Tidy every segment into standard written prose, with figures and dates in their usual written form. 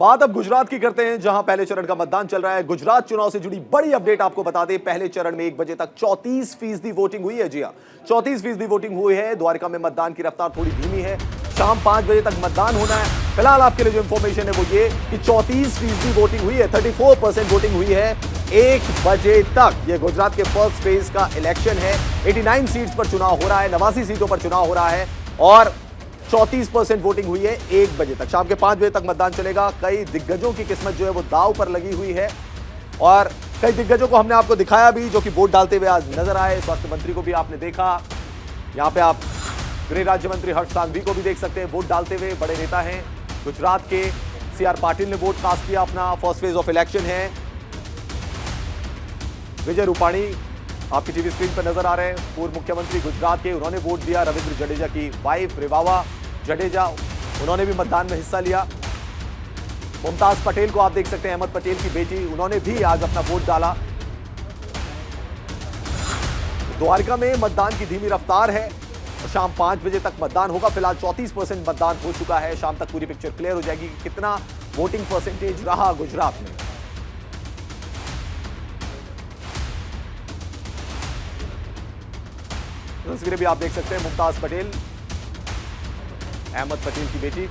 बात अब गुजरात की करते हैं, जहां पहले चरण का मतदान चल रहा है। गुजरात चुनाव से जुड़ी बड़ी अपडेट आपको बता दें। पहले चरण में 1 बजे तक 34% वोटिंग हुई है। जी हां, 34% वोटिंग हुई है। द्वारका में मतदान की रफ्तार थोड़ी धीमी है। शाम 5 बजे तक मतदान होना है। फिलहाल आपके लिए जो इंफॉर्मेशन है वो ये कि 34% वोटिंग हुई है, 34% वोटिंग हुई है 1 बजे तक। ये गुजरात के फर्स्ट फेज का इलेक्शन है। 89 सीट्स पर चुनाव हो रहा है, 89 सीटों पर चुनाव हो रहा है और 34% वोटिंग हुई है 1 बजे तक। शाम के 5 बजे तक मतदान चलेगा। कई दिग्गजों की किस्मत जो है वो दांव पर लगी हुई है और कई दिग्गजों को हमने आपको दिखाया भी, जो कि वोट डालते हुए आज नजर आए। स्वास्थ्य मंत्री को भी आपने देखा, यहां पे आप गृह राज्य मंत्री हर्ष सांघवी को भी देख सकते हैं वोट डालते हुए। बड़े नेता हैं गुजरात के। CR पाटिल ने वोट कास्ट किया अपना। फर्स्ट फेज ऑफ इलेक्शन है। विजय रूपाणी आपकी टीवी स्क्रीन पर नजर आ रहे हैं, पूर्व मुख्यमंत्री गुजरात के, उन्होंने वोट दिया। रविंद्र जडेजा की वाइफ रिवावा जडेजा, उन्होंने भी मतदान में हिस्सा लिया। मुमताज पटेल को आप देख सकते हैं, अहमद पटेल की बेटी, उन्होंने भी आज अपना वोट डाला। द्वारका में मतदान की धीमी रफ्तार है और शाम 5 बजे तक मतदान होगा। फिलहाल 34% मतदान हो चुका है। शाम तक पूरी पिक्चर क्लियर हो जाएगी कि कितना वोटिंग परसेंटेज रहा गुजरात में। तस्वीरें भी आप देख सकते हैं। मुमताज पटेल, अहमद पटेल की बेटी।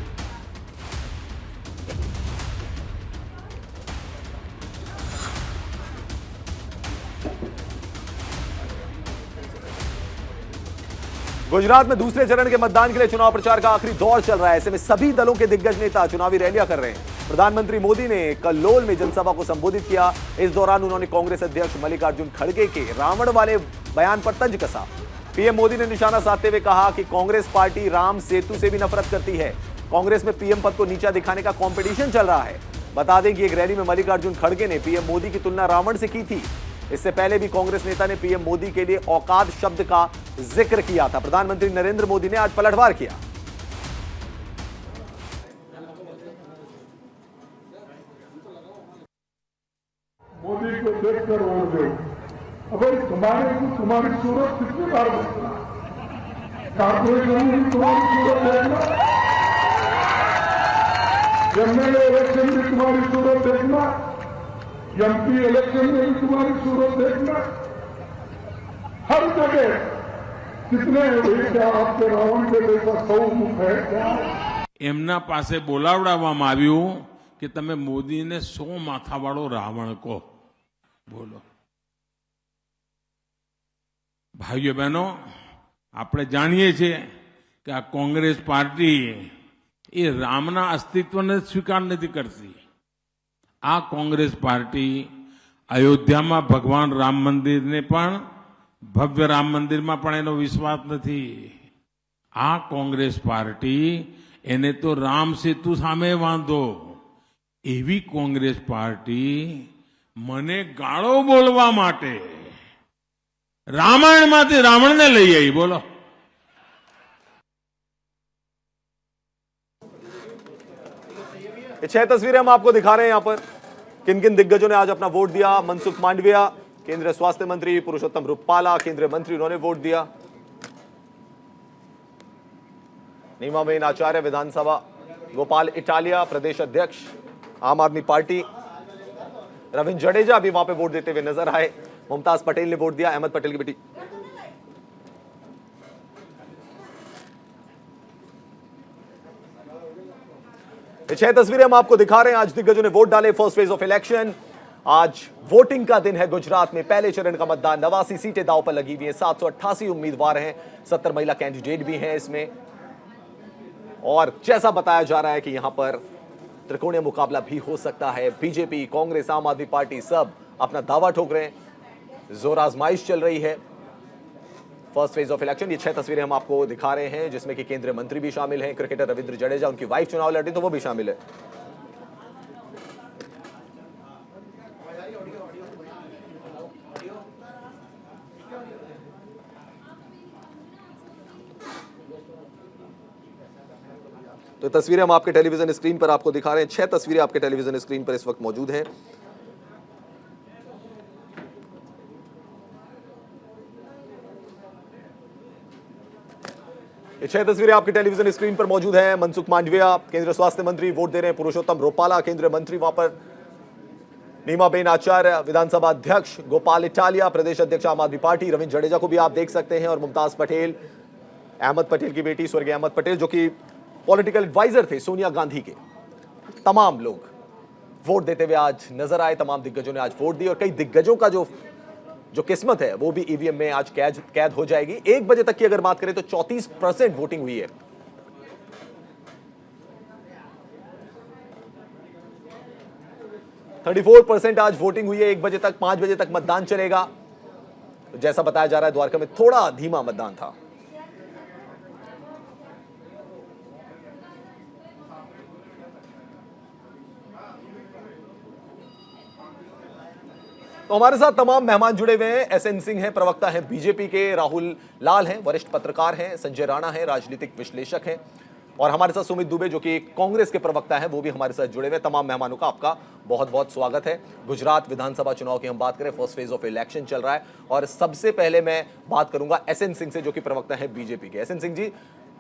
गुजरात में दूसरे चरण के मतदान के लिए चुनाव प्रचार का आखिरी दौर चल रहा है। ऐसे में सभी दलों के दिग्गज नेता चुनावी रैलियां कर रहे हैं। प्रधानमंत्री मोदी ने कल्लोल में जनसभा को संबोधित किया। इस दौरान उन्होंने कांग्रेस अध्यक्ष मल्लिकार्जुन खड़गे के रावण वाले बयान पर तंज कसा। पीएम मोदी ने निशाना साधते हुए कहा कि कांग्रेस पार्टी राम सेतु से भी नफरत करती है। कांग्रेस में पीएम पद को नीचा दिखाने का कंपटीशन चल रहा है। बता दें कि एक रैली में मल्लिकार्जुन खड़गे ने पीएम मोदी की तुलना रावण से की थी। इससे पहले भी कांग्रेस नेता ने पीएम मोदी के लिए औकात शब्द का जिक्र किया था। प्रधानमंत्री नरेंद्र मोदी ने आज पलटवार किया। मोदी को देखकर वोट दो। अगर तुम्हारी सूरत कितनी बार बदला, कारपोरेशन में तुम्हारी सूरत देखना, एमएलए इलेक्शन में तुम्हारी सूरत देखना, एमपी इलेक्शन में भी तुम्हारी सूरत देखना। हर जगह कितने आपके रावण के जैसा सौ मुख है क्या? એમના પાસે બોલાવડાવવામાં આવ્યું કે તમે મોદીને 100 માથાવાળો રાવણ કહો. બોલો ભાઈઓ બહેનો, આપણે જાણીએ છીએ કે આ કોંગ્રેસ પાર્ટી એ રામના અસ્તિત્વને સ્વીકાર નથી કરતી. આ કોંગ્રેસ પાર્ટી અયોધ્યામાં ભગવાન રામ મંદિરને પણ, ભવ્ય રામ મંદિરમાં પણ એનો વિશ્વાસ નથી. આ કોંગ્રેસ પાર્ટી એને તો રામ સેતુ સામે વાંધો. એવી કોંગ્રેસ પાર્ટી મને ગાળો બોલવા માટે રામાયણમાંથી રાવણને લઈ આવી. બોલો. ये 6 तस्वीरें हम आपको दिखा रहे हैं यहां पर। किन किन दिग्गजों ने आज अपना वोट दिया। मनसुख मांडविया, केंद्रीय स्वास्थ्य मंत्री, पुरुषोत्तम रुपाला, केंद्रीय मंत्री, उन्होंने वोट दिया। नीमाबेन आचार्य विधानसभा, गोपाल इटालिया प्रदेश अध्यक्ष आम आदमी पार्टी, रविंद्र जडेजा भी वहां पे वोट देते हुए नजर आए। मुमताज पटेल ने वोट दिया, अहमद पटेल की बेटी। ये 6 तस्वीरें हम आपको दिखा रहे हैं। आज दिग्गजों ने वोट डाले। फर्स्ट फेज ऑफ इलेक्शन, आज वोटिंग का दिन है गुजरात में। पहले चरण का मतदान, 89 सीटें दांव पर लगी हुई हैं। 788 उम्मीदवार हैं, 70 महिला कैंडिडेट भी हैं इसमें। और जैसा बताया जा रहा है कि यहां पर त्रिकोणीय मुकाबला भी हो सकता है। बीजेपी, कांग्रेस, आम आदमी पार्टी सब अपना दावा ठोक रहे हैं। जोर आजमाइश चल रही है। फर्स्ट फेज ऑफ इलेक्शन, ये 6 तस्वीरें हम आपको दिखा रहे हैं, जिसमें कि केंद्रीय मंत्री भी शामिल हैं। क्रिकेटर रविंद्र जडेजा, उनकी वाइफ चुनाव लड़ी तो वो भी शामिल है। तो तस्वीरें हम आपके टेलीविजन स्क्रीन पर आपको दिखा रहे हैं। 6 तस्वीरें आपके टेलीविजन स्क्रीन पर इस वक्त मौजूद हैं। ये 6 तस्वीरें आपकी टेलीविजन स्क्रीन पर मौजूद हैं। मनसुख मांडविया केंद्रीय स्वास्थ्य मंत्री वोट दे रहे हैं, पुरुषोत्तम रूपाला केंद्रीय मंत्री वहां पर, नीमाबेन आचार्य विधानसभा अध्यक्ष, गोपाल इटालिया प्रदेश अध्यक्ष आम आदमी पार्टी, रविंद्र जडेजा को भी आप देख सकते हैं, और मुमताज पटेल, अहमद पटेल की बेटी स्वर्गीय अहमद पटेल जो कि पॉलिटिकल एडवाइजर थे सोनिया गांधी के। तमाम लोग वोट देते हुए आज नजर आए, तमाम दिग्गजों ने आज वोट दी, और कई दिग्गजों का जो किस्मत है वो भी ईवीएम में आज कैद हो जाएगी। 1 बजे तक की अगर बात करें तो 34% वोटिंग हुई है। थर्टी 34% आज वोटिंग हुई है 1 बजे तक। 5 बजे तक मतदान चलेगा। तो जैसा बताया जा रहा है द्वारका में थोड़ा धीमा मतदान था। तो हमारे साथ तमाम मेहमान जुड़े हुए हैं। एसएन सिंह हैं, प्रवक्ता हैं बीजेपी के, राहुल लाल हैं, वरिष्ठ पत्रकार हैं, संजय राणा हैं, राजनीतिक विश्लेषक हैं, और हमारे साथ सुमित दुबे जो कि कांग्रेस के प्रवक्ता हैं, वो भी हमारे साथ जुड़े हुए। तमाम मेहमानों का आपका बहुत बहुत स्वागत है। गुजरात विधानसभा चुनाव की हम बात करें, फर्स्ट फेज ऑफ इलेक्शन चल रहा है, और सबसे पहले मैं बात करूंगा एसएन सिंह से जो कि प्रवक्ता है बीजेपी के। एसएन सिंह जी,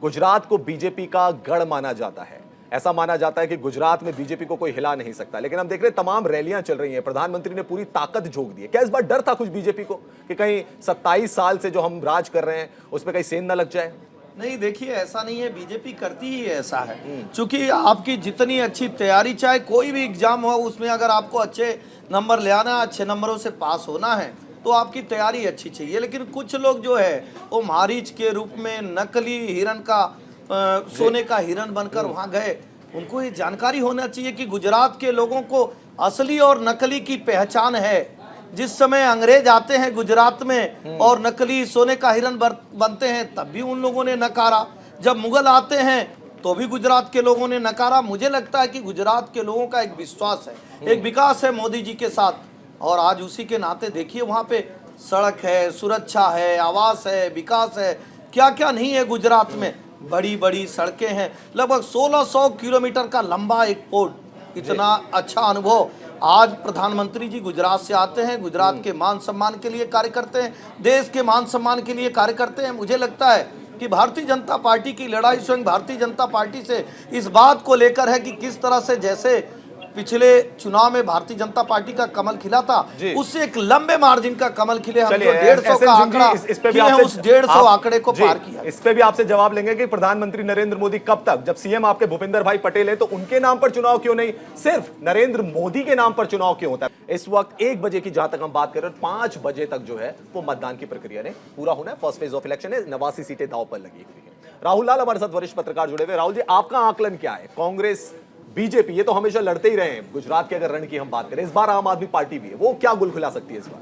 गुजरात को बीजेपी का गढ़ माना जाता है, ऐसा माना जाता है कि गुजरात में बीजेपी को कोई हिला नहीं सकता, लेकिन हम देख रहे हैं तमाम रैलियां चल रही हैं, प्रधानमंत्री ने पूरी ताकत झोंक दी है। क्या इस बार डर था कुछ बीजेपी को कि कहीं 27 साल से जो हम राज कर रहे हैं उसमें कहीं सेंध न लग जाए? नहीं, देखिए ऐसा नहीं है, बीजेपी करती ही ऐसा है। क्योंकि आपकी जितनी अच्छी तैयारी, चाहे कोई भी एग्जाम हो, उसमें अगर आपको अच्छे नंबर ले आना, अच्छे नंबरों से पास होना है तो आपकी तैयारी अच्छी चाहिए। लेकिन कुछ लोग जो है वो मारीच के रूप में नकली हिरन का सोने का हिरन बनकर वहां गए। उनको ये जानकारी होना चाहिए कि गुजरात के लोगों को असली और नकली की पहचान है। जिस समय अंग्रेज आते हैं गुजरात में और नकली सोने का हिरन बनते हैं, तब भी उन लोगों ने नकारा। जब मुगल आते हैं तो भी गुजरात के लोगों ने नकारा। मुझे लगता है कि गुजरात के लोगों का एक विश्वास है, एक विकास है मोदी जी के साथ, और आज उसी के नाते देखिए वहाँ पे सड़क है, सुरक्षा है, आवास है, विकास है, क्या क्या नहीं है गुजरात में। बड़ी बड़ी सड़कें हैं, लगभग 1600 किलोमीटर का लंबा एक पोर्ट, इतना अच्छा अनुभव। आज प्रधानमंत्री जी गुजरात से आते हैं, गुजरात के मान सम्मान के लिए कार्य करते हैं, देश के मान सम्मान के लिए कार्य करते हैं। मुझे लगता है कि भारतीय जनता पार्टी की लड़ाई स्वयं भारतीय जनता पार्टी से इस बात को लेकर है कि किस तरह से जैसे पिछले चुनाव में भारतीय जनता पार्टी का कमल खिला था, उससे एक लंबे मार्जिन का कमल खिले। हम जो 150 का आंकड़ा किए हैं, उस 150 आंकड़े को पार किया। इस पे भी आपसे जवाब लेंगे कि प्रधानमंत्री नरेंद्र मोदी कब तक, जब सीएम आपके भूपेंद्र भाई पटेल है तो उनके नाम पर चुनाव क्यों नहीं, सिर्फ नरेंद्र मोदी के नाम पर चुनाव क्यों होता है? इस वक्त 1 बजे की जहां तक हम बात कर रहे हैं, 5 बजे तक जो है वो मतदान की प्रक्रिया ने पूरा होना है। फर्स्ट फेज ऑफ इलेक्शन है, 89 सीटें दांव पर लगी हुई है। राहुल लाल हमारे साथ वरिष्ठ पत्रकार जुड़े हुए। राहुल जी, आपका आकलन क्या है? कांग्रेस बीजेपी ये तो हमेशा लड़ते ही रहे हैं, गुजरात के अगर रण की हम बात करें, इस बार आम आदमी पार्टी भी है, वो क्या गुल खिला सकती है इस बार?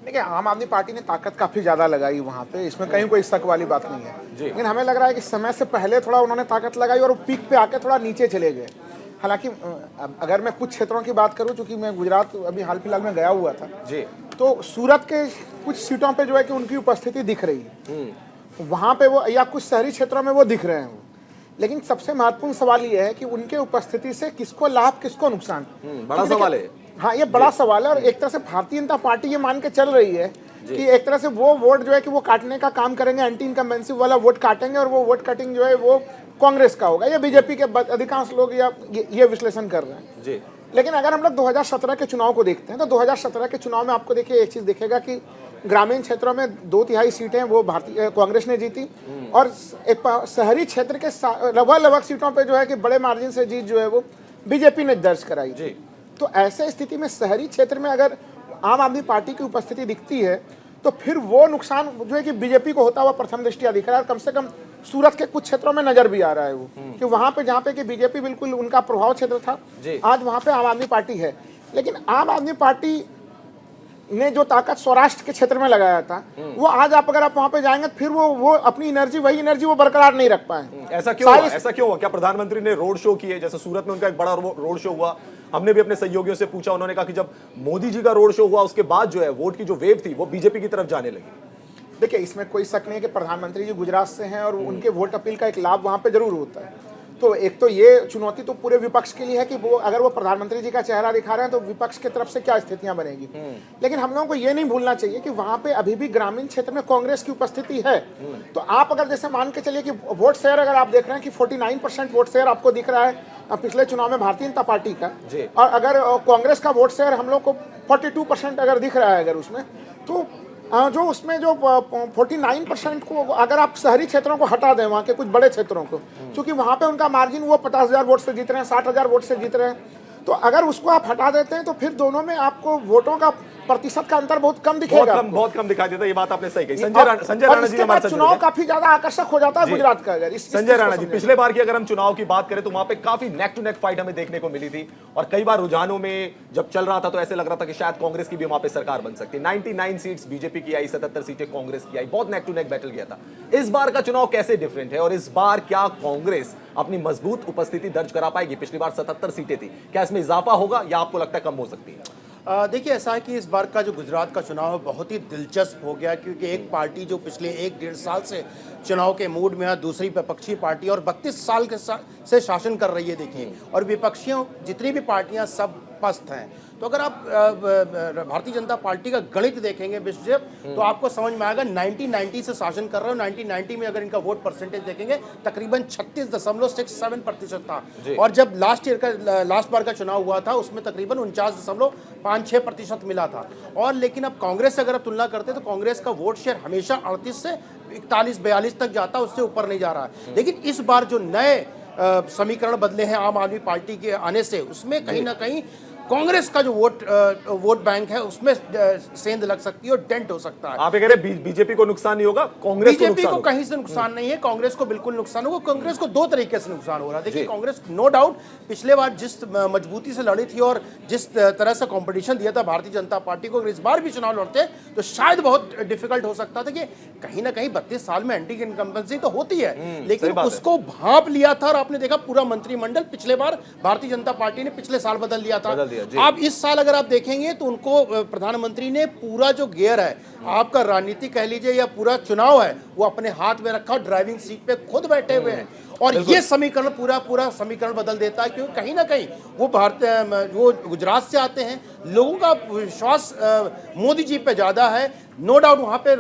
देखिए, आम आदमी पार्टी ने ताकत काफी ज्यादा लगाई वहां पे, इसमें कहीं कोई शक वाली बात नहीं है। लेकिन हमें लग रहा है कि समय से पहले थोड़ा उन्होंने ताकत लगाई और पीक पे आके थोड़ा नीचे चले गए। हालांकि अगर मैं कुछ क्षेत्रों की बात करूं, चूंकि मैं गुजरात अभी हाल फिलहाल में गया हुआ था जी, तो सूरत के कुछ सीटों पे जो है कि उनकी उपस्थिति दिख रही है वहां पे, वो या कुछ शहरी क्षेत्रों में वो दिख रहे हैं। लेकिन सबसे महत्वपूर्ण सवाल ये है कि उनके उपस्थिति से किसको लाभ किसको नुकसान, बड़ा सवाल है। हाँ, ये बड़ा सवाल है। और एक तरह से भारतीय जनता पार्टी ये मान के चल रही है कि एक तरह से वो वोट जो है कि वो काटने का काम करेंगे, एंटी इनकम्बेंसी वाला वोट काटेंगे, और वो वोट कटिंग जो है वो कांग्रेस का होगा। ये बीजेपी के अधिकांश लोग ये विश्लेषण कर रहे हैं जी। लेकिन अगर हम लोग 2017 के चुनाव को देखते हैं तो 2017 के चुनाव में आपको देखिए एक चीज दिखेगा कि ग्रामीण क्षेत्रों में 2/3 सीटें वो भारतीय कांग्रेस ने जीती, और एक शहरी क्षेत्र के लगभग सीटों पे जो है कि बड़े मार्जिन से जीत जो है वो बीजेपी ने दर्ज कराई जी। तो ऐसे स्थिति में शहरी क्षेत्र में अगर आम आदमी पार्टी की उपस्थिति दिखती है तो फिर वो नुकसान जो है कि बीजेपी को होता हुआ प्रथम दृष्टया दिख रहा है। और कम से कम सूरत के कुछ क्षेत्रों में नजर भी आ रहा है वो कि वहां पे जहाँ पे कि बीजेपी बिल्कुल उनका प्रभाव क्षेत्र था, आज वहां पे आम आदमी पार्टी है। लेकिन आम आदमी पार्टी ने जो ताकत सौराष्ट्र के क्षेत्र में लगाया था, वो आज अगर आप वहां पे जाएंगे फिर वो अपनी एनर्जी, वही एनर्जी वो बरकरार नहीं रख पाए। ऐसा क्यों हुआ? क्या प्रधानमंत्री ने रोड शो किए? जैसे सूरत में उनका एक बड़ा रोड शो हुआ, हमने भी अपने सहयोगियों से पूछा, उन्होंने कहा कि जब मोदी जी का रोड शो हुआ उसके बाद जो है वोट की जो वेव थी वो बीजेपी की तरफ जाने लगी। देखिए, इसमें कोई शक नहीं है कि प्रधानमंत्री जी गुजरात से हैं और उनके वोट अपील का एक लाभ वहां पे जरूर होता है। तो एक तो ये चुनौती तो पूरे विपक्ष के लिए है कि वो अगर वो प्रधानमंत्री जी का चेहरा दिखा रहे हैं तो विपक्ष की तरफ से क्या स्थितियां बनेगी। लेकिन हम लोगों को ये नहीं भूलना चाहिए कि वहां पे अभी भी ग्रामीण क्षेत्र में कांग्रेस की उपस्थिति है। तो आप अगर जैसे मान के चलिए कि वोट शेयर अगर आप देख रहे हैं कि 49% वोट शेयर आपको दिख रहा है पिछले चुनाव में भारतीय जनता पार्टी का, और अगर कांग्रेस का वोट शेयर हम लोग को 42% अगर दिख रहा है अगर उसमें, तो जो उसमें जो 49% को अगर आप शहरी क्षेत्रों को हटा दें, वहाँ के कुछ बड़े क्षेत्रों को, क्योंकि वहाँ पे उनका मार्जिन वो 50,000 वोट से जीत रहे हैं, 60,000 वोट से जीत रहे हैं, तो अगर उसको आप हटा देते हैं तो फिर दोनों में आपको वोटों का प्रतिशत का अंतर बहुत कम दिखेगा। बहुत कम दिखाई देता है, ये बात आपने सही कही। संजय राणा जी हमारे साथ चुनाव काफी ज्यादा आकर्षक हो जाता है गुजरात का। अगर संजय राणा जी, पिछले बार की अगर हम चुनाव की बात करें तो वहां पे काफी नेक टू नेक फाइट हमें देखने को मिली थी, और कई बार रुझानों में जब चल रहा था तो ऐसे लग रहा था कि शायद कांग्रेस की भी वहां पे सरकार बन सकती है। 99 सीट्स बीजेपी की आई, 77 सीटें कांग्रेस की आई, बहुत नेक टू नेक बैटल किया था। इस बार का चुनाव कैसे डिफरेंट है, और इस बार क्या कांग्रेस अपनी मजबूत उपस्थिति दर्ज करा पाएगी? पिछली बार 77 सीटें थी, क्या इसमें इजाफा होगा या आपको लगता है कम हो सकती है? देखिए, ऐसा है कि इस बार का जो गुजरात का चुनाव है बहुत ही दिलचस्प हो गया, क्योंकि एक पार्टी जो पिछले 1-1.5 साल से चुनाव के मूड में है, दूसरी विपक्षी पार्टी और 32 साल से शासन कर रही है। देखिए, और विपक्षियों जितनी भी पार्टियां सब पस्त हैं। तो अगर आप भारतीय जनता पार्टी का गणित देखेंगे विश्व, तो आपको समझ में आएगा 1990 से शासन कर रहे हो। 1990 में अगर इनका वोट परसेंटेज देखेंगे तकरीबन 36.67% था, और जब लास्ट बार का चुनाव हुआ था उसमें तकरीबन 49.56% मिला था। और लेकिन अब कांग्रेस से अगर आप तुलना करते हैं तो कांग्रेस का वोट शेयर हमेशा 38 से 41-42 तक जाता है, उससे ऊपर नहीं जा रहा है। लेकिन इस बार जो नए समीकरण बदले हैं आम आदमी पार्टी के आने से, उसमें कहीं ना कहीं कांग्रेस का जो वोट बैंक है उसमें सेंध लग सकती है और डेंट हो सकता है। आप ये कह रहे हैं बीजेपी को नुकसान नहीं होगा, कांग्रेस बीजेपी को कहीं से नुकसान नहीं है, कांग्रेस को बिल्कुल नुकसान होगा। कांग्रेस को 2 तरीके से नुकसान हो रहा है। देखिए, कांग्रेस नो डाउट पिछले बार जिस मजबूती से लड़ी थी और जिस तरह से कंपटीशन दिया था भारतीय जनता पार्टी को, अगर इस बार भी चुनाव लड़ते तो शायद बहुत डिफिकल्ट हो सकता था। कि कहीं ना कहीं 32 साल में एंटी इनकम्बेंसी तो होती है, लेकिन उसको भांप लिया था, और आपने देखा पूरा मंत्रिमंडल पिछले बार भारतीय जनता पार्टी ने पिछले साल बदल लिया था। अब इस साल अगर आप देखेंगे तो उनको प्रधानमंत्री ने पूरा जो गियर है, आपका रणनीति कह लीजिए या पूरा चुनाव है, वो अपने हाथ में रखा, ड्राइविंग सीट पे खुद बैठे हुए हैं। और ये समीकरण पूरा समीकरण बदल देता है, क्योंकि कहीं ना कहीं वो गुजरात से आते हैं, लोगों का विश्वास मोदी जी पे ज्यादा है। नो डाउट वहां पे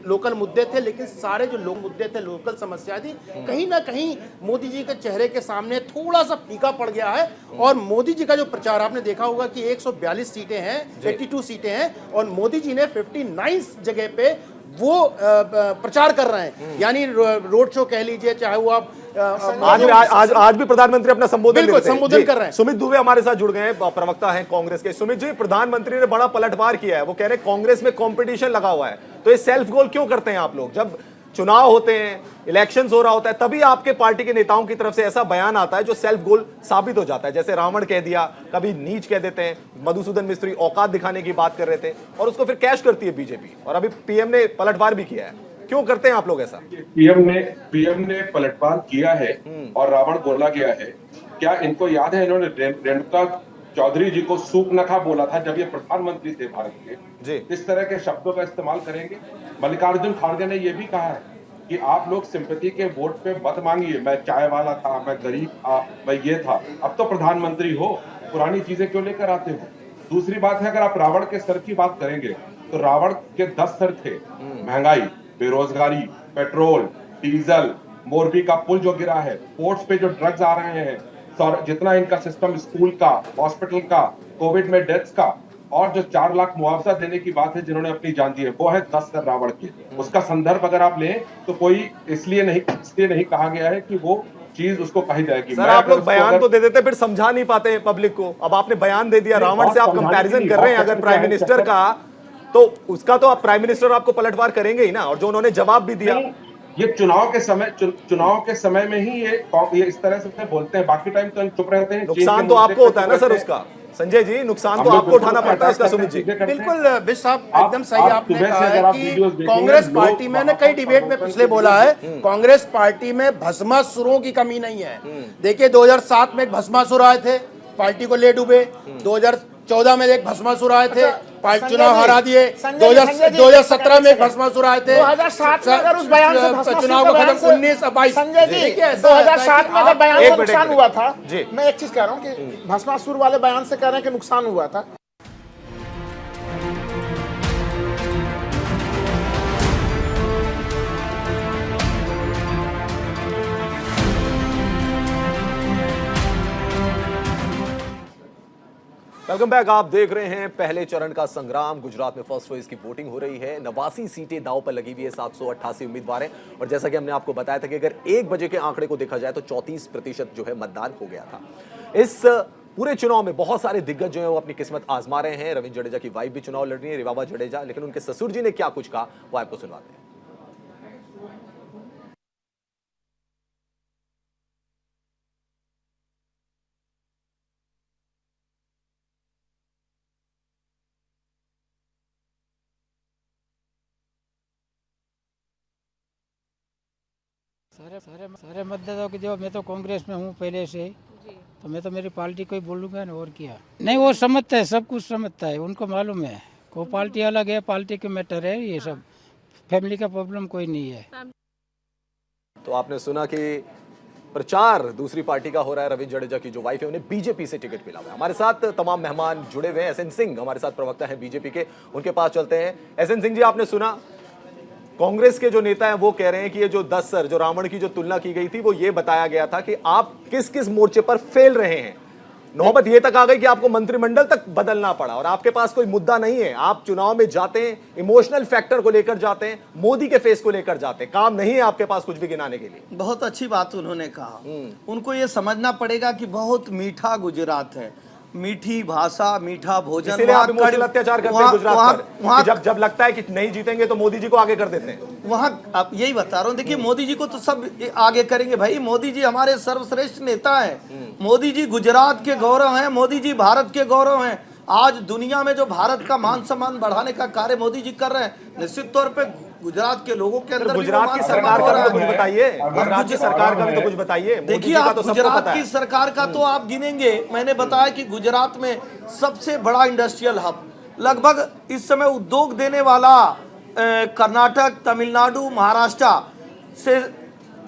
लोकल मुद्दे थे, लेकिन सारे जो लोग मुद्दे थे, लोकल समस्या थी, कहीं ना कहीं मोदी जी के चेहरे के सामने थोड़ा सा फीका पड़ गया है। और मोदी जी का जो प्रचार आपने देखा होगा कि 142 सीटें हैं, 82 सीटें हैं, और मोदी जी ने 59 जगह पे वो प्रचार कर रहे हैं, यानी रोड शो कह लीजिए, चाहे वो आप आज भी प्रधानमंत्री अपना संबोधन कर रहे हैं। सुमित दुबे हमारे साथ जुड़ गए हैं, प्रवक्ता हैं कांग्रेस के। सुमित जी, प्रधानमंत्री ने बड़ा पलटवार किया है, वो कह रहे हैं कांग्रेस में कंपटीशन लगा हुआ है, तो ये सेल्फ गोल क्यों करते हैं आप लोग? जब चुनाव होते हैं, इलेक्शंस हो रहा होता है, तभी आपके पार्टी के नेताओं की तरफ से ऐसा बयान आता है जो सेल्फ गोल साबित हो जाता है। जैसे रावण कह दिया, कभी नीच कह देते हैं, मधुसूदन मिस्त्री औकात दिखाने की बात कर रहे थे, और उसको फिर कैश करती है बीजेपी, और अभी पीएम ने पलटवार भी किया है। क्यों करते हैं आप लोग ऐसा? पीएम ने पलटवार किया है और रावण बोला गया है। क्या इनको याद है, इन्होंने रेणुका चौधरी जी को सूप नखा बोला था जब ये प्रधानमंत्री थे भारत के? इस तरह के शब्दों का इस्तेमाल करेंगे। मल्लिकार्जुन खड़गे ने यह भी कहा है कि आप लोग सिंपैथी के वोट पे मत मांगिए, मैं चाय वाला था, मैं गरीब था, मैं ये था, अब तो प्रधानमंत्री हो, पुरानी चीजें क्यों लेकर आते हो? दूसरी बात है, अगर आप रावण के सर की बात करेंगे तो रावण के 10 सर थे। महंगाई, बेरोजगारी, पेट्रोल, डीजल, मोरबी का पुल जो गिरा है, पोर्ट्स पे जो ड्रग्स आ रहे हैं, जितना इनका सिस्टम स्कूल का, हॉस्पिटल का, कोविड में डेथ्स का, और जो 4 लाख मुआवजा देने की बात है जिन्होंने अपनी जान दी है, वो है 10 सर रावण की। उसका संदर्भ अगर आप लें तो कोई इसलिए नहीं कहा गया है कि वो चीज उसको कही जाएगी। सर, आप लोग बयान तो दे देते, फिर समझा नहीं पाते हैं पब्लिक को। अब आपने बयान दे दिया, रावण से आप कंपैरिजन कर रहे हैं अगर प्राइम मिनिस्टर का, तो उसका तो आप प्राइम मिनिस्टर आपको पलटवार करेंगे ही ना, और जो उन्होंने जवाब भी दिया। ये चुनाव के समय में ही ये इस तरह से बोलते हैं, बाकी टाइम तो चुप रहते हैं। नुकसान तो आपको होता है ना सर उसका, संजय जी, नुकसान तो आपको उठाना पड़ता है उसका। सुमित जी, बिल्कुल बिश साहब, एकदम सही आपने कहा है कि कांग्रेस पार्टी में, मैंने कई डिबेट में पिछले बोला है, कांग्रेस पार्टी में भस्मासुरों की कमी नहीं है। देखिए, 2007 में एक भस्मासुर आए थे, पार्टी को ले डूबे। 2014 में एक भस्मासुर आए थे, चुनाव हरा दिए। 2017 में भस्मासुर आए थे, 2007 में अगर उस बयान से भस्मासुर चुनाव के का बयान खत्म से 19 अब 22। संजय जी, देखिए, ऐसा 2007 में अगर बयान से नुकसान हुआ था, जी। मैं एक चीज कह रहा हूँ कि भस्मासुर वाले बयान से कह रहे हैं कि नुकसान हुआ था। Welcome back. आप देख रहे हैं पहले चरण का संग्राम। गुजरात में फर्स्ट फेज की वोटिंग हो रही है। 89 सीटें दांव पर लगी हुई है, 788 उम्मीदवार हैं। और जैसा कि हमने आपको बताया था कि अगर 1 बजे के आंकड़े को देखा जाए तो 34% जो है मतदान हो गया था। इस पूरे चुनाव में बहुत सारे दिग्गज जो है वो अपनी किस्मत आजमा रहे हैं। रविंद्र जडेजा की वाइफ भी चुनाव लड़ रही है, रिवाबा जडेजा, लेकिन उनके ससुर जी ने क्या कुछ कहा वो आपको सुनवाते हैं। सारे मतदाताओं की जो, मैं तो कांग्रेस में हूँ पहले से, तो मैं तो मेरी पार्टी को ही बोलूंगा ना, और क्या। नहीं, वो समझता है, सब कुछ समझता है, उनको मालूम है। को पार्टी अलग है, पार्टी के मैटर है, ये सब फैमिली का प्रॉब्लम कोई नहीं है। तो आपने सुना कि प्रचार दूसरी पार्टी का हो रहा है। रविंद्र जडेजा की जो वाइफ है उन्हें बीजेपी से टिकट मिला हुआ है। हमारे साथ तमाम मेहमान जुड़े हुए हैं। एसएन सिंह हमारे साथ प्रवक्ता है बीजेपी के, उनके पास चलते हैं। एसएन सिंह जी, आपने सुना कांग्रेस के जो नेता हैं वो कह रहे हैं कि ये जो 10 सर जो रावण की जो तुलना की गई थी वो ये बताया गया था कि आप किस किस मोर्चे पर फेल रहे हैं। नौबत ये तक आ गई कि आपको मंत्रिमंडल तक बदलना पड़ा और आपके पास कोई मुद्दा नहीं है। आप चुनाव में जाते हैं, इमोशनल फैक्टर को लेकर जाते हैं, मोदी के फेस को लेकर जाते हैं, काम नहीं है आपके पास कुछ भी गिनाने के लिए। बहुत अच्छी बात उन्होंने कहा। उनको ये समझना पड़ेगा कि बहुत मीठा गुजरात है, मीठी भाषा, मीठा भोजन। इसीलिए आप इमोशनल अत्याचार करते हैं गुजरात पर। जब लगता है कि नहीं जीतेंगे तो मोदी जी को आगे कर देते हैं। वहाँ अब यही बता रहा हूँ, देखिए मोदी जी को तो सब आगे करेंगे भाई। मोदी जी हमारे सर्वश्रेष्ठ नेता हैं। मोदी जी गुजरात के गौरव हैं, मोदी जी भारत के गौरव हैं। आज दुनिया में जो भारत का मान सम्मान बढ़ाने का कार्य मोदी जी कर रहे हैं, निश्चित तौर पे गुजरात के लोगों के अंदर गुजरात की सरकार का भी तो कुछ बताइए। गुजरात की सरकार का भी तो कुछ बताइए। देखिए, आप गुजरात की सरकार का तो आप गिनेंगे। मैंने बताया कि गुजरात में सबसे बड़ा इंडस्ट्रियल हब, लगभग इस समय उद्योग देने वाला कर्नाटक, तमिलनाडु, महाराष्ट्र से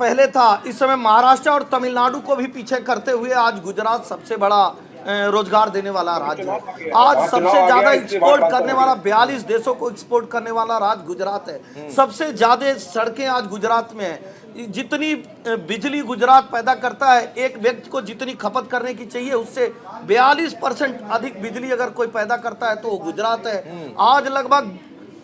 पहले था। इस समय महाराष्ट्र और तमिलनाडु को भी पीछे करते हुए आज गुजरात सबसे बड़ा रोजगार देने वाला राज्य है। आज सबसे ज्यादा एक्सपोर्ट करने वाला, 42 देशों को एक्सपोर्ट करने वाला राज्य गुजरात है। सबसे ज्यादा सड़कें आज गुजरात में है। जितनी बिजली गुजरात पैदा करता है, एक व्यक्ति को जितनी खपत करने की चाहिए उससे 42% अधिक बिजली अगर कोई पैदा करता है तो वो गुजरात है। आज लगभग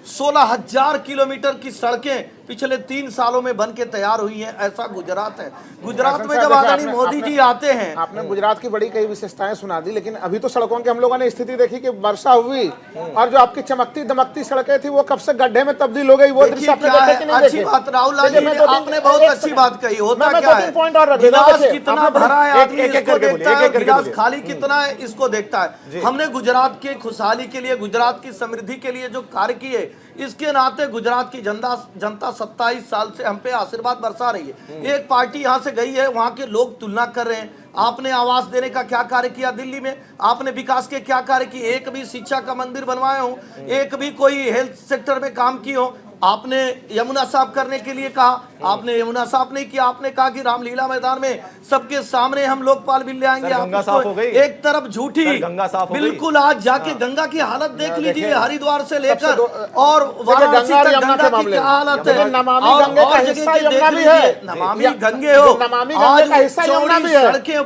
16,000 किलोमीटर की सड़कें पिछले 3 सालों में बन के तैयार हुई हैं। ऐसा गुजरात है। गुजरात में जब आदरणीय मोदी जी आते हैं, आपने गुजरात की बड़ी कई विशेषताएं सुना दी, लेकिन अभी तो सड़कों की हम लोगों ने स्थिति देखी कि वर्षा हुई और जो आपकी चमकती दमकती सड़कें थी वो कब से गड्ढे में तब्दील हो गई। वो दृश्य आपने देखे कि नहीं देखे? अच्छी बात राहुल जी, आपने बहुत अच्छी बात कही। होता क्या है, पॉइंट और गिलास कितना भरा है आदमी इसको देखता है, गिलास खाली कितना है इसको देखता है। हमने गुजरात के खुशहाली के लिए, गुजरात की समृद्धि के लिए जो कार्य किए, इसके नाते गुजरात की जनता 27 साल से हम पे आशीर्वाद बरसा रही है। एक पार्टी यहाँ से गई है, वहाँ के लोग तुलना कर रहे हैं। आपने आवास देने का क्या कार्य किया दिल्ली में? आपने विकास के क्या कार्य किए? एक भी शिक्षा का मंदिर बनवाए हो? एक भी कोई हेल्थ सेक्टर में काम किए हो? आपने यमुना साफ करने के लिए कहा, आपने यमुना साफ नहीं किया। आपने कहा कि रामलीला मैदान में सबके सामने हम लोकपाल बिल ले आएंगे। गंगा साफ हो गई। एक तरफ झूठी, गंगा साफ हो गई। बिल्कुल। आज जाके गंगा की हालत देख लीजिए, हरिद्वार से लेकर और वाराणसी तक गंगा की क्या हालत है। नमामि गंगे का हिस्सा यमुना भी है। नमामि गंगे हो, नमामि गंगे का हिस्सा यमुना भी है। सड़कें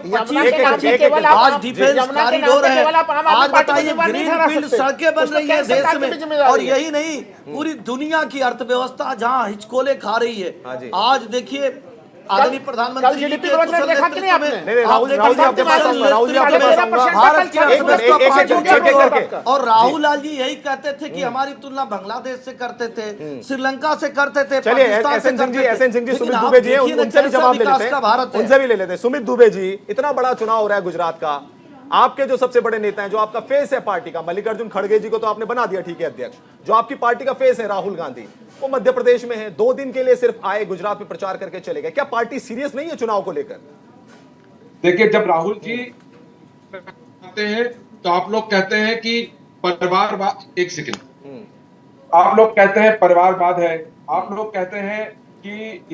आज डिफेंस कॉरिडोर है। आज बताइए, ग्रीनफील्ड सड़कें बन रही है देश में। और यही नहीं, पूरी दुनिया की अर्थव्यवस्था जहां हिचकोले खा रही है। आज देखिए आदरणीय प्रधानमंत्री जी के राहुल राहुल लाल जी यही कहते थे कि हमारी तुलना बांग्लादेश से करते थे, श्रीलंका से करते थे। चलिए एसएन सिंह जी, सुमित दुबे जी उनसे भी जवाब ले लेते हैं, उनसे भी ले लेते हैं। सुमित दुबे जी, इतना बड़ा चुनाव हो रहा है गुजरात का, आपके जो सबसे बड़े नेता हैं, जो आपका फेस है पार्टी का, मल्लिकार्जुन खड़गे जी को तो आपने बना दिया ठीक है अध्यक्ष, जो आपकी पार्टी का फेस है राहुल गांधी, वो मध्य प्रदेश में है, 2 दिन के लिए सिर्फ आए, गुजरात में प्रचार करके चले गए। क्या पार्टी सीरियस नहीं है चुनाव को लेकर? देखिए, जब राहुल जी आते हैं तो आप लोग कहते हैं कि परिवारवाद, एक सेकंड, आप लोग कहते हैं परिवारवाद है, आप लोग कहते हैं कि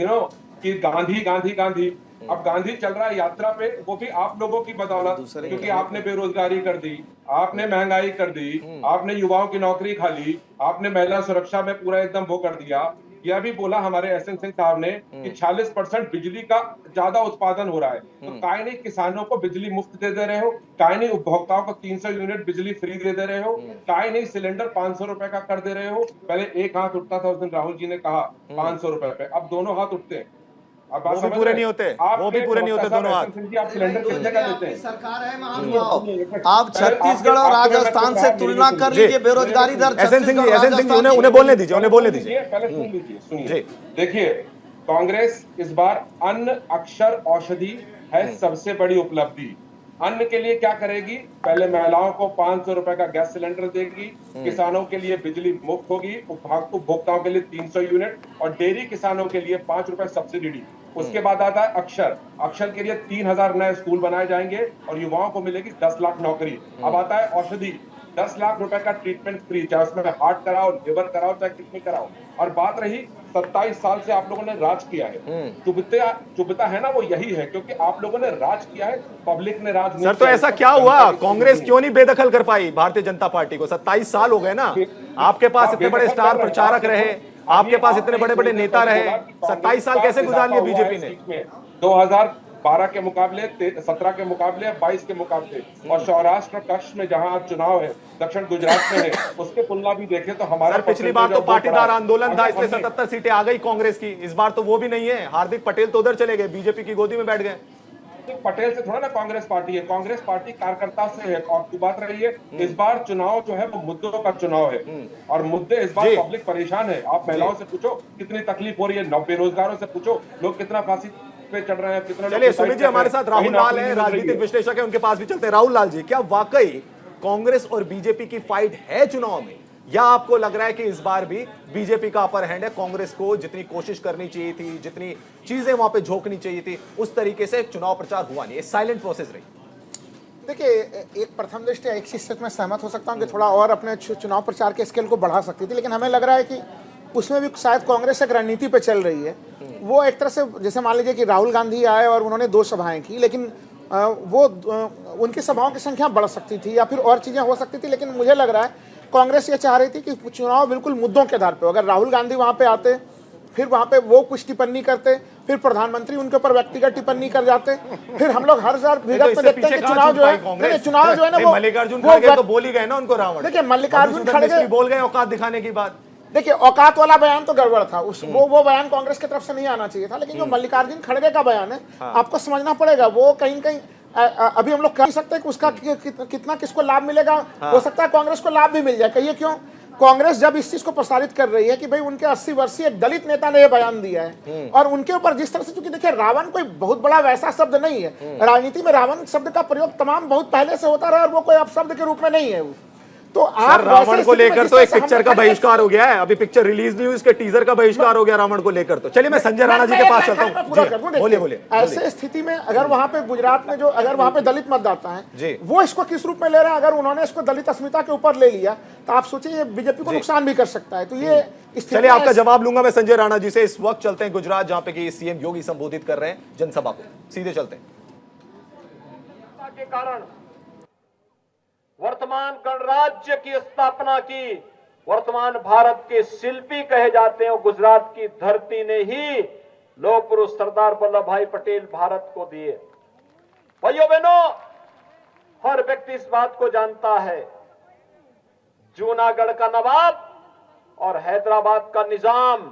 कि गांधी गांधी गांधी। अब गांधी चल रहा है यात्रा पे, वो भी आप लोगों की बदौलत, क्योंकि आपने बेरोजगारी कर दी, आपने महंगाई कर दी, आपने युवाओं की नौकरी खा ली, आपने महिला सुरक्षा में पूरा एकदम वो कर दिया। यह भी बोला हमारे एसएन सिंह साहब ने कि 40% बिजली का ज्यादा उत्पादन हो रहा है, तो काहे नहीं किसानों को बिजली मुफ्त दे रहे हो, काहे नहीं उपभोक्ताओं को 300 यूनिट बिजली फ्री दे रहे हो, काहे नहीं सिलेंडर 500 रुपए का कर दे रहे हो। पहले एक हाथ उठता था, उस दिन राहुल जी ने कहा 500 रुपए पे, अब दोनों हाथ उठते हैं। अब वो भी पूरे नहीं होते, वो भी पूरे नहीं होते दोनों हाथ। आप सिलेंडर कितने का देते हैं? सरकार है महानुभाव। आप छत्तीसगढ़ और राजस्थान से तुलना कर लीजिए बेरोजगारी दर। एसएन सिंह जी उन्हें बोलने दीजिए, उन्हें बोलने दीजिए। पहले सुन लीजिए, सुनिए। देखिए, कांग्रेस इस बार अन्न अक्षर औषधि है सबसे बड़ी उपलब्धि। अन्न के लिए क्या करेगी? पहले महिलाओं को 500 रुपए का गैस सिलेंडर देगी, किसानों के लिए बिजली मुफ्त होगी, उपभोक्ताओं के लिए 300 यूनिट, और डेयरी किसानों के लिए 5 रुपए सब्सिडी दी। उसके बाद आता है अक्षर, अक्षर के लिए 3000 नए स्कूल बनाए जाएंगे और युवाओं को मिलेगी 10 लाख नौकरी। अब आता है औषधि, 10 लाख रुपए का ट्रीटमेंट फ्री, चाहे उसमें हार्ट कराओ, लिवर कराओ, चाहे किडनी कराओ। और बात रही 27 साल से आप लोगों ने राज किया है, चुभता है ना, वो यही है क्योंकि आप लोगों ने राज किया है, पब्लिक ने राज नहीं सर। तो ऐसा क्या हुआ, कांग्रेस क्यों नहीं बेदखल कर पाई भारतीय जनता पार्टी को? 27 साल हो गए ना, आपके पास इतने बड़े स्टार प्रचारक रहे, आपके पास इतने बड़े बड़े नेता रहे, 27 साल कैसे गुजार लिए बीजेपी ने? 2012 के मुकाबले, 17 के मुकाबले, 22 के मुकाबले, और सौराष्ट्र कक्ष में जहां आज चुनाव है, दक्षिण गुजरात में है, उसके तुलना भी देखें तो हमारा सर पिछली बार तो पाटीदार आंदोलन था, इसलिए 77 सीटें आ गई कांग्रेस की। इस बार तो वो भी नहीं है, हार्दिक पटेल तो उधर चले गए, बीजेपी की गोदी में बैठ गए। पटेल से थोड़ा ना कांग्रेस पार्टी है, कांग्रेस पार्टी कार्यकर्ता से है। और बात रही है, इस बार चुनाव जो है वो मुद्दों का चुनाव है, और मुद्दे इस बार पब्लिक परेशान है। आप महिलाओं से पूछो कितनी तकलीफ हो रही है, बेरोजगारों से पूछो लोग कितना फांसी पे चढ़ रहे हैं, कितना। चलिए सुमित जी हमारे साथ राहुल लाल है, राजनीतिक विश्लेषक है, उनके पास भी चलते हैं। राहुल लाल जी, क्या वाकई कांग्रेस और बीजेपी की फाइट है चुनाव में, या आपको लग रहा है कि इस बार भी बीजेपी का अपर हैंड है, कांग्रेस को जितनी कोशिश करनी चाहिए थी, जितनी चीजें वहां पे झोंकनी चाहिए थी, उस तरीके से चुनाव प्रचार हुआ नहीं, साइलेंट प्रोसेस रही? देखिए, एक प्रथम दृष्टया एक चीज से मैं सहमत हो सकता हूं कि थोड़ा और अपने चुनाव प्रचार के स्केल को बढ़ा सकती थी, लेकिन हमें लग रहा है कि उसमें भी शायद कांग्रेस एक रणनीति पे चल रही है। वो एक तरह से, जैसे मान लीजिए कि राहुल गांधी आए और उन्होंने 2 सभाएं की, लेकिन वो उनकी सभाओं की संख्या बढ़ सकती थी या फिर और चीजें हो सकती थी। लेकिन मुझे लग रहा है कांग्रेस ये चाह रही थी कि चुनाव बिल्कुल मुद्दों के आधार पर। अगर राहुल गांधी वहां पे आते, फिर वहां पे वो कुछ टिप्पणी करते, फिर प्रधानमंत्री उनके ऊपर व्यक्तिगत टिप्पणी कर जाते, फिर हम लोग हर बार विगत में देखते हैं कि चुनाव जो है ना, वो मल्लिकार्जुन खड़गे तो बोल ही गए ना उनको रावण। देखिए, मल्लिकार्जुन खड़गे बोल गए औकात दिखाने की बात। देखिए, औकात वाला बयान तो गड़बड़ था, वो बयान कांग्रेस की तरफ से नहीं आना चाहिए था। लेकिन जो मल्लिकार्जुन खड़गे का बयान है, आपको समझना पड़ेगा, वो कहीं न कहीं अभी हम लोग कह सकते हैं कि उसका कितना किसको लाभ मिलेगा। हो सकता है कांग्रेस को लाभ भी मिल जाए। कहिए क्यों? कांग्रेस जब इस चीज को प्रसारित कर रही है कि भाई उनके 80 वर्षीय एक दलित नेता ने यह बयान दिया है, और उनके ऊपर जिस तरह से, चूंकि देखिए रावण कोई बहुत बड़ा वैसा शब्द नहीं है, राजनीति में रावण शब्द का प्रयोग तमाम बहुत पहले से होता रहा, और वो कोई अपशब्द के रूप में नहीं है। वो तो आप रावण को लेकर तो एक पिक्चर का बहिष्कार हो गया है, अभी पिक्चर रिलीज नहीं हुई, उसके टीजर का बहिष्कार हो गया रावण को लेकर। तो चलिए मैं संजय राणा जी के पास चलता हूं। बोलिए। ऐसे स्थिति में अगर वहां पे गुजरात में अगर वहां पे दलित मतदाता है, वो इसको किस रूप में ले रहे हैं? अगर उन्होंने इसको दलित अस्मिता के ऊपर ले लिया तो आप सोचिए ये बीजेपी को नुकसान भी कर सकता है। तो ये चलिए आपका जवाब लूंगा मैं संजय राणा जी से। इस वक्त चलते हैं गुजरात, जहां पे कि सीएम योगी संबोधित कर रहे हैं जनसभा को। सीधे चलते हैं। के कारण वर्तमान गणराज्य की स्थापना की, वर्तमान भारत के शिल्पी कहे जाते हैं गुजरात की धरती ने ही लौह पुरुष सरदार वल्लभ भाई पटेल भारत को दिए। भाइयों बहनों, हर व्यक्ति इस बात को जानता है, जूनागढ़ का नवाब और हैदराबाद का निजाम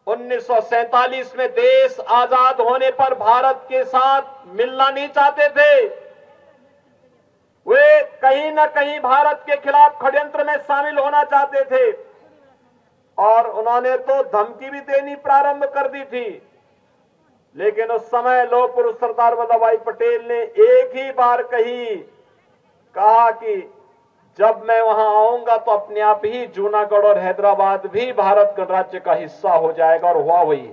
1947 में देश आजाद होने पर भारत के साथ मिलना नहीं चाहते थे। वे कहीं न कहीं भारत के खिलाफ षड्यंत्र में शामिल होना चाहते थे, और उन्होंने तो धमकी भी देनी प्रारंभ कर दी थी। लेकिन उस समय लौह पुरुष सरदार वल्लभ भाई पटेल ने एक ही बार कहा कि जब मैं वहां आऊंगा तो अपने आप ही जूनागढ़ और हैदराबाद भी भारत गणराज्य का हिस्सा हो जाएगा, और हुआ वही।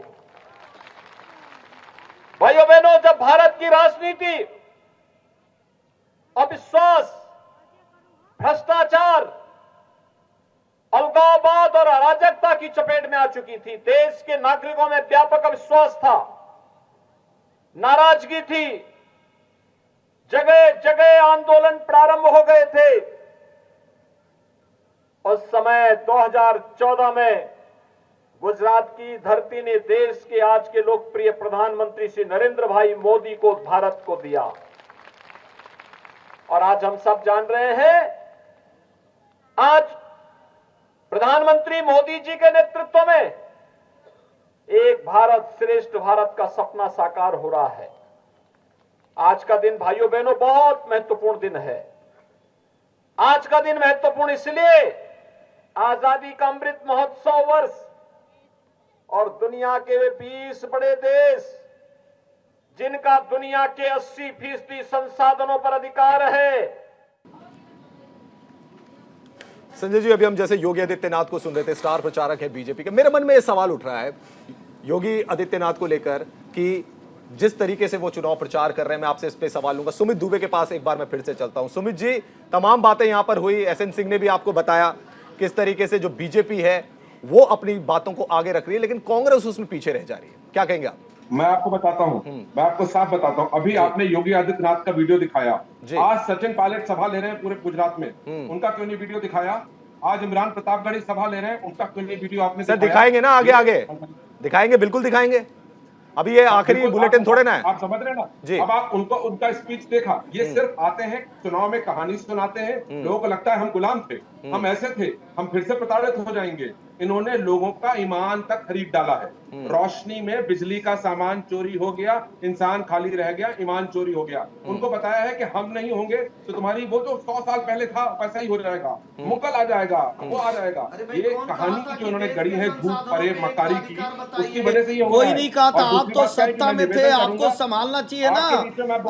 भाइयों बहनों, जब भारत की राजनीति अविश्वास भ्रष्टाचार, अलगाववाद और अराजकता की चपेट में आ चुकी थी। देश के नागरिकों में व्यापक अविश्वास था, नाराजगी थी, जगह जगह आंदोलन प्रारंभ हो गए थे। उस समय 2014 में गुजरात की धरती ने देश के आज के लोकप्रिय प्रधानमंत्री श्री नरेंद्र भाई मोदी को भारत को दिया। और आज हम सब जान रहे हैं, आज प्रधानमंत्री मोदी जी के नेतृत्व में एक भारत श्रेष्ठ भारत का सपना साकार हो रहा है। आज का दिन भाइयों बहनों बहुत महत्वपूर्ण दिन है। आज का दिन महत्वपूर्ण इसलिए, आजादी का अमृत महोत्सव वर्ष और दुनिया के वे 20 बड़े देश जिनका दुनिया के 80% संसाधनों पर अधिकार है। संजय जी, अभी हम जैसे योगी आदित्यनाथ को सुन रहे थे, स्टार प्रचारक है बीजेपी के, मेरे मन में यह सवाल उठ रहा है योगी आदित्यनाथ को लेकर कि जिस तरीके से वो चुनाव प्रचार कर रहे हैं, मैं आपसे इस पे सवाल लूंगा। सुमित दुबे के पास एक बार मैं फिर से चलता हूं। सुमित जी, तमाम बातें यहां पर हुई, एसएन सिंह ने भी आपको बताया किस तरीके से जो बीजेपी है वो अपनी बातों को आगे रख रही है, लेकिन कांग्रेस उसमें पीछे रह जा रही है। क्या कहेंगे आप? मैं आपको बताता हूँ, मैं आपको साफ बताता हूँ। अभी आपने योगी आदित्यनाथ का वीडियो दिखाया, आज सचिन पायलट सभा ले रहे हैं पूरे गुजरात में, उनका क्यों नहीं वीडियो दिखाया? आज इमरान प्रतापगढ़ी सभा ले रहे हैं, उनका क्यों नहीं वीडियो आपने सर दिखाएंगे ना, आगे आगे दिखाएंगे, बिल्कुल दिखाएंगे। अभी ये आखिरी बुलेटिन थोड़े ना है, आप समझ रहे हैं ना जी। अब आप उनका स्पीच देखा, ये सिर्फ आते हैं चुनाव में कहानी सुनाते हैं, लोगों को लगता है हम गुलाम थे, हम ऐसे थे, हम फिर से प्रताड़ित हो जाएंगे। इन्होंने लोगों का ईमान तक खरीद डाला है। रोशनी में बिजली का सामान चोरी हो गया, इंसान खाली रह गया, ईमान चोरी हो गया। उनको बताया है कि हम नहीं होंगे तो तुम्हारी वो जो 100 साल पहले था वैसा ही हो जाएगा, मुगल आ जाएगा, वो आ जाएगा। ये कहानी की जो उन्होंने गढ़ी है झूठ फरेब मकारी की, उसकी वजह से ये कोई नहीं कहा था, आप तो सत्ता में थे, आपको संभालना चाहिए ना।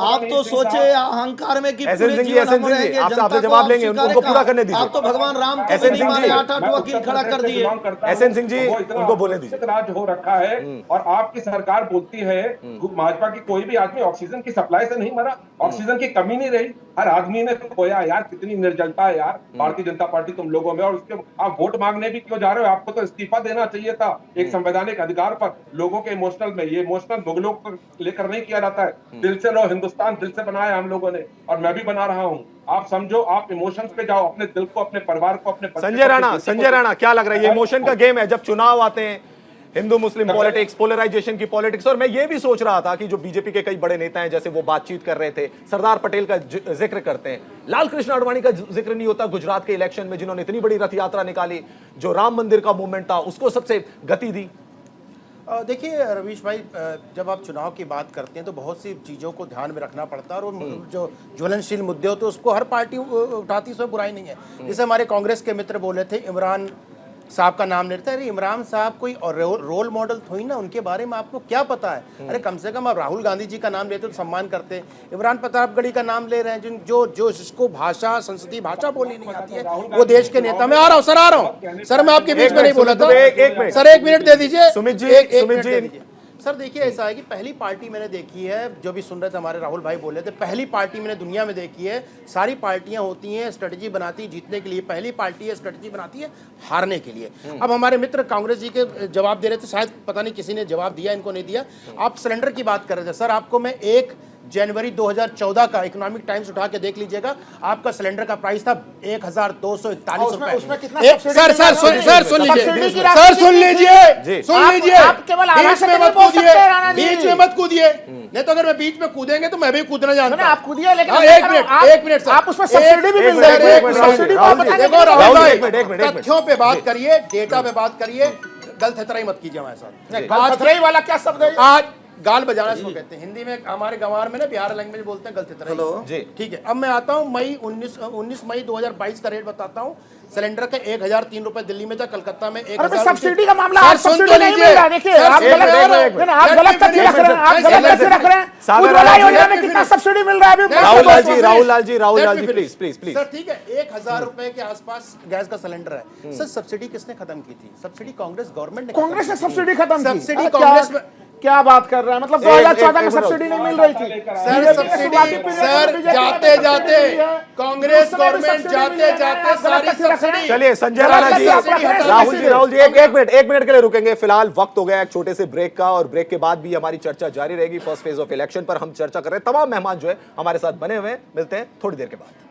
आप तो सोचे अहंकार में कि पूरे जीवन हम रहेंगे, जनता को जवाब लेंगे, उनको पूरा करने दीजिए। आप तो भगवान राम को भी नहीं माने, 8 वकील खड़ा कर दिए। एसएन सिंह जी, उनको बोलने दीजिए। राज हो रखा है और आपकी सरकार बोलती है भाजपा की कोई भी आदमी ऑक्सीजन की सप्लाई से नहीं मरा, ऑक्सीजन की कमी नहीं रही, हर आदमी ने खोया। यार कितनी निर्जलता है यार भारतीय जनता पार्टी तुम लोगों में। और उसके आप वोट मांगने भी क्यों जा रहे हो? आपको तो इस्तीफा देना चाहिए था एक संवैधानिक अधिकार पर। लोगों के इमोशनल में, ये इमोशनल मुगलों को लेकर नहीं किया जाता है। दिल से रहो, हिंदुस्तान दिल से बनाया हम लोगों ने, और मैं भी बना रहा हूँ। आप समझो, आप इमोशंस पे जाओ, अपने दिल को, अपने परिवार को, अपने संजय राणा क्या लग रहा है? ये इमोशन का गेम है, जब चुनाव आते हैं, हिंदू मुस्लिम पॉलिटिक्स, पोलराइजेशन की पॉलिटिक्स। और मैं ये भी सोच रहा था कि जो बीजेपी के कई बड़े नेता हैं, जैसे वो बातचीत कर रहे थे, सरदार पटेल का जिक्र करते हैं, लाल कृष्ण आडवाणी का जिक्र नहीं होता गुजरात के इलेक्शन में, जिन्होंने इतनी बड़ी रथ यात्रा निकाली, जो राम मंदिर का मूवमेंट था उसको सबसे गति दी। देखिए रवीश भाई, जब आप चुनाव की बात करते हैं तो बहुत सी चीज़ों को ध्यान में रखना पड़ता है, और जो ज्वलनशील मुद्दे होते हैं उसको हर पार्टी उठाती, उसमें बुराई नहीं है। जैसे हमारे कांग्रेस के मित्र बोले थे, इमरान साहब का नाम लेते हैं। अरे इमरान साहब कोई रोल मॉडल थोड़ी ना, उनके बारे में आपको क्या पता है? अरे कम से कम आप राहुल गांधी जी का नाम लेते तो सम्मान करते। इमरान प्रतापगढ़ी का नाम ले रहे हैं, जो जिसको भाषा, संसदीय भाषा बोलनी नहीं आती है, वो देश के नेता। मैं आ रहा हूँ सर, मैं आपके बीच में नहीं बोला था सर, 1 मिनट दे दीजिए सुमित जी। सर देखिए, ऐसा है कि पहली पार्टी मैंने देखी है, जो भी सुन रहे थे हमारे राहुल भाई बोले थे, पहली पार्टी मैंने दुनिया में देखी है। सारी पार्टियां होती हैं स्ट्रेटजी बनाती है जीतने के लिए, पहली पार्टी है स्ट्रेटजी बनाती है हारने के लिए। अब हमारे मित्र कांग्रेस जी के जवाब दे रहे थे, शायद पता नहीं किसी ने जवाब दिया, इनको नहीं दिया। आप सिलेंडर की बात कर रहे थे सर, आपको मैं 1 जनवरी 2014 का इकोनॉमिक टाइम्स उठा के देख लीजिएगा, आपका सिलेंडर का प्राइस था 1241 रुपए। सर सुन लीजिए, बीच में मत कूदिए, नहीं तो अगर मैं बीच में कूदेंगे तो मैं भी कूदना जानता हूं। आप कूदिए, लेकिन एक मिनट सर, आप उसमें सब्सिडी भी मिल रही है। देखो राहुल भाई, तथ्यों पे बात करिए, डेटा पे बात करिए, गलत खतरा ही मत कीजिए हमारे साथ। खतरा वाला क्या शब्द है? आज गाल बजाना इसको कहते हैं हिंदी में, हमारे गंवार में ना बिहार लैंग्वेज बोलते हैं गलत तरह जी। ठीक है, अब मैं आता हूं 19 मई 2022 का रेट बताता हूं। सिलेंडर का 1003 रुपए दिल्ली में था, कलकत्ता में 1000। सब्सिडी का मामला आप सब्सिडी नहीं मिल रहा। देखिए आप गलत तथ्य रख रहे हैं, आप गलत तथ्य रख रहे हैं। उज्ज्वला योजना में कितना सब्सिडी मिल रहा है अभी? राहुल लाल जी प्लीज सर ठीक है, 1000 रुपए के आसपास गैस का सिलेंडर है। सर सब्सिडी किसने खत्म की थी? सब्सिडी कांग्रेस गवर्नमेंट ने। कांग्रेस ने सब्सिडी खत्म की। सब्सिडी कांग्रेस में क्या बात कर रहा है? मतलब 2014 में सब्सिडी नहीं मिल रही थी। सर सब्सिडी, सर जाते जाते कांग्रेस गवर्नमेंट जाते जाते सारी सब्सिडी। चलिए संजय राणा जी, राहुल जी एक मिनट के लिए रुकेंगे। फिलहाल वक्त हो गया एक छोटे से ब्रेक का, और ब्रेक के बाद भी हमारी चर्चा जारी रहेगी। फर्स्ट फेज ऑफ इलेक्शन पर हम चर्चा कर रहे हैं। तमाम मेहमान जो है हमारे साथ बने हुए हैं। मिलते हैं थोड़ी देर के बाद।